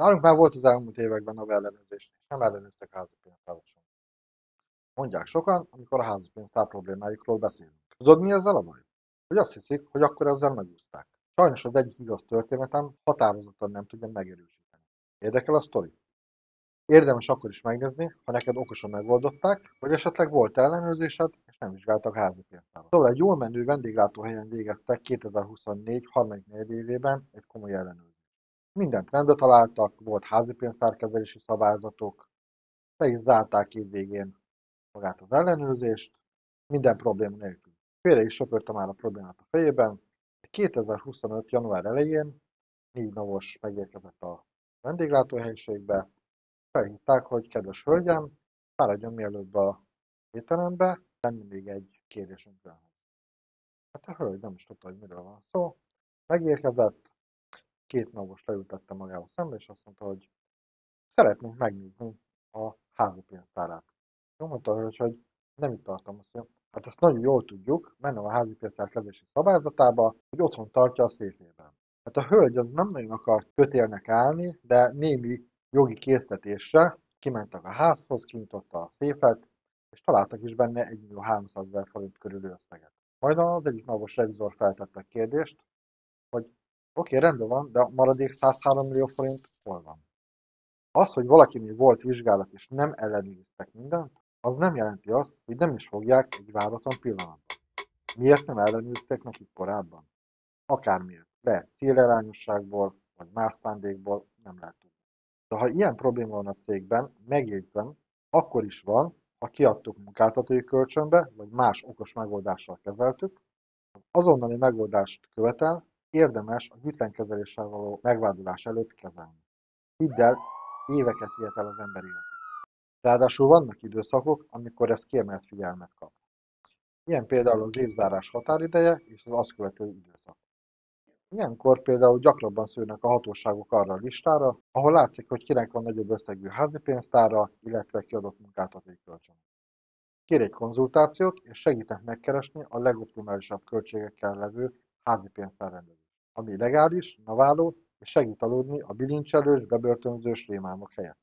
Nálunk már volt az elmúlt években ellenőrzés, és nem ellenőrztek házi pénztárat sem. Mondják sokan, amikor a házi pénztár problémáikról beszélünk. Tudod, mi ezzel a baj? Hogy azt hiszik, hogy akkor ezzel megúszták. Sajnos az egyik igaz történetem határozottan nem tudja megerősíteni. Érdekel a sztori? Érdemes akkor is megnézni, ha neked okosan megoldották, vagy esetleg volt ellenőrzésed, és nem vizsgáltak házi pénztárat. Szóval egy jól menő vendéglátóhelyen végeztek 2024 harmadik negyedévében egy komoly ellenőrzést. Mindent rendbe találtak, volt házi pénztárkezelési szabályzatok, le is zárták évvégén magát az ellenőrzést, minden probléma nélkül. Félre is söpörte már a problémát a fejében. 2025. január elején 4 napos megérkezett a vendéglátóhelyiségbe, felhívták, hogy kedves hölgyem, fáradjon mielőtt a étterembe, lenne még egy kérésünk önhöz. Hát a hölgy nem is tudta, hogy miről van szó. Megérkezett, 2 napos leültette magával szembe, és azt mondta, hogy szeretnénk megnézni a házi pénztárát. Jó, mondta a hölgy, hogy nem itt tartom, azt mondja, hát ezt nagyon jól tudjuk, mennem a házi pénztár kezelési szabályzatába, hogy otthon tartja a széfében. Hát a hölgy az nem nagyon akart kötélnek állni, de némi jogi késztetésre kimentek a házhoz, kinyitotta a széfet, és találtak is benne 1.300.000 forint körüli összeget. Majd az egyik napos revizor feltette kérdést, hogy oké, rendben van, de a maradék 103 millió forint hol van? Az, hogy valakinél volt vizsgálat és nem ellenőriztek mindent, az nem jelenti azt, hogy nem is fogják egy váratlan pillanatban. Miért nem ellenőriztek nekik korábban? Akármiért. Lehet célirányosságból, vagy más szándékból, nem lehet tudni. De ha ilyen probléma van a cégben, megjegyzem, akkor is van, ha kiadtuk munkáltatói kölcsönbe, vagy más okos megoldással kezeltük, az azonnali megoldást követel, érdemes a hitelkezeléssel való megvádolás előtt kezelni. Hidd el, éveket vihet el az ember életét. Ráadásul vannak időszakok, amikor ez kiemelt figyelmet kap. Ilyen például az évzárás határideje és az azt követő időszak. Ilyenkor például gyakrabban szűrnek a hatóságok arra a listára, ahol látszik, hogy kinek van nagyobb összegű házi pénztára, illetve kiadott munkáltatói kölcsön. Kér egy konzultációt, és segítek megkeresni a legoptimálisabb költségekkel levő házi pénztárrendezést, ami legális, naváló, és segít aludni a bilincselős, bebörtönzős rémálmok helyett.